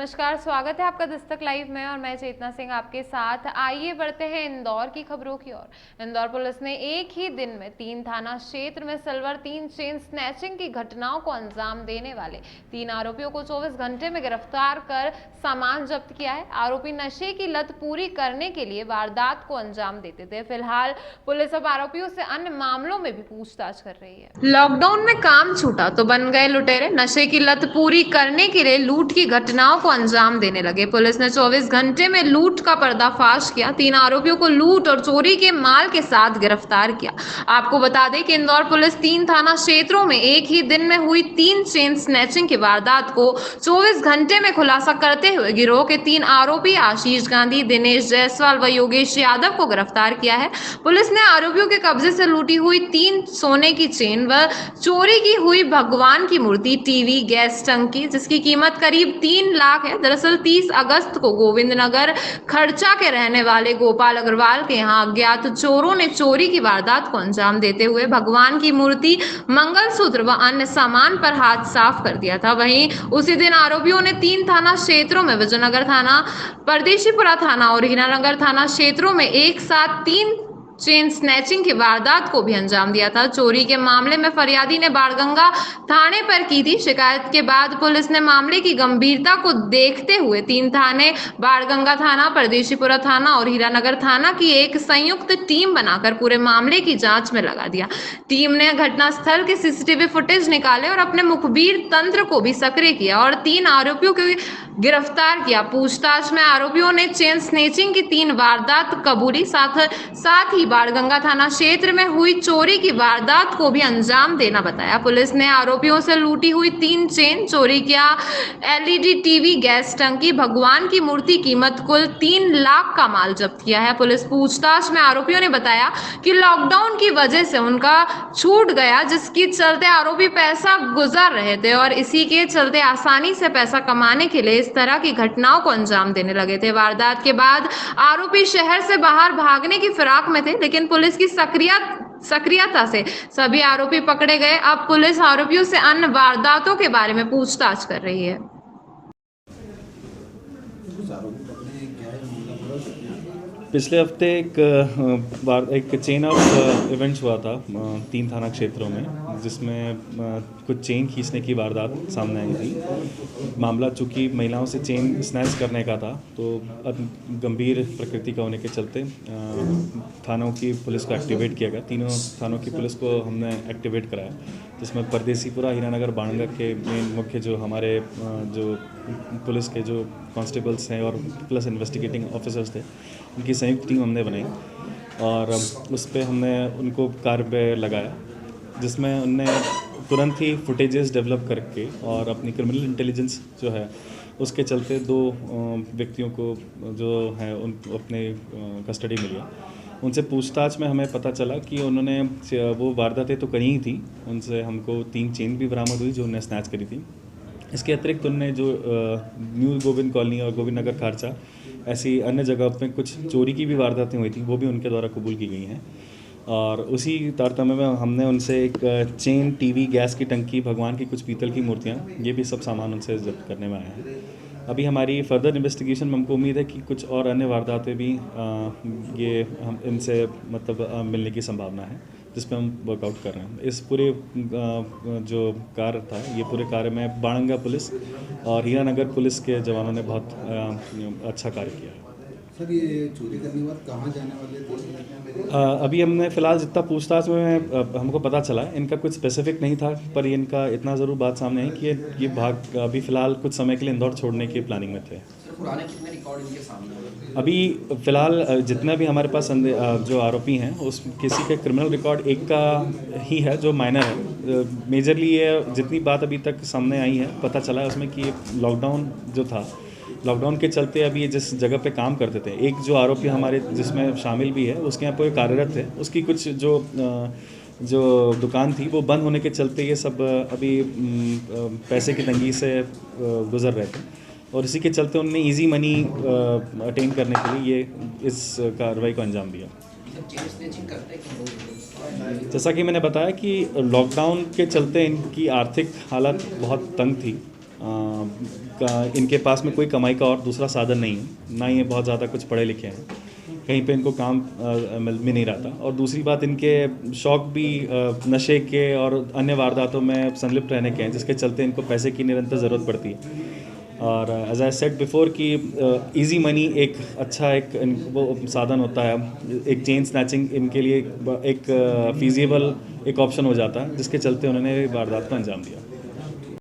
नमस्कार, स्वागत है आपका दस्तक लाइव में और मैं चेतना सिंह आपके साथ। आइए बढ़ते हैं इंदौर की खबरों की ओर। इंदौर पुलिस ने एक ही दिन में 3 थाना क्षेत्र में सिल्वर 3 चेन स्नैचिंग की घटनाओं को अंजाम देने वाले 3 आरोपियों को 24 घंटे में गिरफ्तार कर सामान जब्त किया है। आरोपी नशे की लत पूरी करने के लिए वारदात को अंजाम देते थे। फिलहाल पुलिस अब आरोपियों से अन्य मामलों में भी पूछताछ कर रही है। लॉकडाउन में काम छूटा तो बन गए लुटेरे। नशे की लत पूरी करने के लिए लूट की घटनाओं को अंजाम देने लगे। पुलिस ने 24 घंटे में लूट का पर्दाफाश किया। 3 आरोपियों को लूट और चोरी के माल के साथ गिरफ्तार किया। आपको बता दें कि इंदौर पुलिस 3 थाना क्षेत्रों में एक ही दिन में हुई 3 चेन स्नैचिंग की वारदात को 24 घंटे में खुलासा करते हुए गिरोह के 3 आरोपी आशीष गांधी, दिनेश जायसवाल व योगेश यादव को गिरफ्तार किया है। पुलिस ने आरोपियों के कब्जे से लूटी हुई 3 सोने की चेन व चोरी की हुई भगवान की मूर्ति, टीवी, गैस टंकी जिसकी कीमत करीब 3 लाख है। दरअसल 30 अगस्त को गोविंद नगर खर्चा के रहने वाले गोपाल अग्रवाल के यहाँ अज्ञात चोरों ने चोरी की वारदात को अंजाम देते हुए भगवान की मूर्ति, मंगलसूत्र व अन्य सामान पर हाथ साफ कर दिया था। वहीं उसी दिन आरोपियों ने 3 थाना क्षेत्रों में विजयनगर थाना, परदेशीपुरा थाना और हीरानगर थाना क्षेत्रों में एक साथ 3 चेन स्नैचिंग की वारदात को भी अंजाम दिया था। चोरी के मामले में फरियादी ने बाणगंगा थाने पर की थी शिकायत के बाद पुलिस ने मामले की गंभीरता को देखते हुए 3 थाने, बाणगंगा थाना, परदेशीपुरा थाना और हीरानगर थाना की एक संयुक्त टीम बनाकर पूरे मामले की जांच में लगा दिया। टीम ने घटनास्थल के सीसीटीवी फुटेज निकाले और अपने मुखबिर तंत्र को भी सक्रिय किया और 3 आरोपियों को गिरफ्तार किया। पूछताछ में आरोपियों ने चेन स्नैचिंग की 3 वारदात कबूली, साथ ही बाणगंगा थाना क्षेत्र में हुई चोरी की वारदात को भी अंजाम देना बताया। पुलिस ने आरोपियों से लूटी हुई 3 चेन, चोरी किया एलईडी टीवी, गैस टंकी, भगवान की मूर्ति, कीमत कुल 3 लाख का माल जब्त किया है। पुलिस पूछताछ में आरोपियों ने बताया कि लॉकडाउन की वजह से उनका छूट गया, जिसके चलते आरोपी पैसा गुजार रहे थे और इसी के चलते आसानी से पैसा कमाने के लिए इस तरह की घटनाओं को अंजाम देने लगे थे। वारदात के बाद आरोपी शहर से बाहर भागने की फिराक में थे, लेकिन पुलिस की सक्रियता से सभी आरोपी पकड़े गए। अब पुलिस आरोपियों से अन्य वारदातों के बारे में पूछताछ कर रही है। पिछले हफ्ते एक चेन ऑफ इवेंट्स हुआ था 3 थाना क्षेत्रों में, जिसमें कुछ चेन खींचने की वारदात सामने आई थी। मामला चूँकि महिलाओं से चेन स्नैच करने का था, तो गंभीर प्रकृति का होने के चलते थानों की पुलिस को एक्टिवेट किया गया। तीनों थानों की पुलिस को हमने एक्टिवेट कराया, जिसमें परदेशीपुरा, हीरानगर, बाणगंगा के मेन मुख्य जो हमारे जो पुलिस के जो कांस्टेबल्स हैं और प्लस इन्वेस्टिगेटिंग ऑफिसर्स थे, उनकी संयुक्त टीम हमने बनाई और उस पर हमने उनको कार्य पे लगाया, जिसमें उनने तुरंत ही फुटेजेस डेवलप करके और अपनी क्रिमिनल इंटेलिजेंस जो है उसके चलते 2 व्यक्तियों को जो है उन अपने कस्टडी में लिया। उनसे पूछताछ में हमें पता चला कि उन्होंने वो वारदातें तो करी ही थी। उनसे हमको 3 चेन भी बरामद हुई जो उन्होंने स्नैच करी थी। इसके अतिरिक्त उनने जो न्यू गोविंद कॉलोनी और गोविंद नगर खारचा ऐसी अन्य जगह पे कुछ चोरी की भी वारदातें हुई थी, वो भी उनके द्वारा कबूल की गई हैं। और उसी तारतम्य में हमने उनसे एक चेन, टीवी, गैस की टंकी, भगवान की कुछ पीतल की मूर्तियाँ, ये भी सब सामान उनसे जब्त करने में आया है। अभी हमारी फर्दर इन्वेस्टिगेशन में हमको उम्मीद है कि कुछ और अन्य वारदातें भी ये हम इनसे मतलब मिलने की संभावना है, जिस पर हम वर्कआउट कर रहे हैं। इस पूरे जो कार्य था, ये पूरे कार्य में बाणगंगा पुलिस और हीरानगर पुलिस के जवानों ने बहुत अच्छा कार्य किया है। सर, ये चोरी करने के बाद कहाँ जाने वाले थे? अभी हमने फ़िलहाल जितना पूछताछ में हमको पता चला, इनका कुछ स्पेसिफिक नहीं था, पर इनका इतना ज़रूर बात सामने आई कि ये भाग अभी फ़िलहाल कुछ समय के लिए इंदौर छोड़ने की प्लानिंग में थे। पुराने कितने रिकॉर्ड इनके सामने? अभी फ़िलहाल जितना भी हमारे पास जो आरोपी हैं, उस किसी के क्रिमिनल रिकॉर्ड एक का ही है जो माइनर है। मेजरली ये जितनी बात अभी तक सामने आई है, पता चला है उसमें कि लॉकडाउन जो था, लॉकडाउन के चलते अभी ये जिस जगह पे काम करते थे, एक जो आरोपी हमारे जिसमें शामिल भी है, उसके यहाँ पे कार्यरत थे, उसकी कुछ जो दुकान थी वो बंद होने के चलते ये सब अभी पैसे की तंगी से गुजर रहे थे और इसी के चलते उन्होंने इजी मनी अटेन करने के लिए ये इस कार्रवाई को अंजाम दिया। जैसा कि मैंने बताया कि लॉकडाउन के चलते इनकी आर्थिक हालत बहुत तंग थी इनके पास में कोई कमाई का और दूसरा साधन नहीं है, ना ही ये बहुत ज़्यादा कुछ पढ़े लिखे हैं, कहीं पे इनको काम मिल नहीं रहा था। और दूसरी बात, इनके शौक भी नशे के और अन्य वारदातों में संलिप्त रहने के हैं, जिसके चलते इनको पैसे की निरंतर ज़रूरत पड़ती है। और एज आई सेड बिफोर कि इजी मनी एक अच्छा वो साधन होता है, एक चेन स्नैचिंग इनके लिए एक फीजिबल एक ऑप्शन हो जाता है, जिसके चलते उन्होंने वारदात को अंजाम दिया।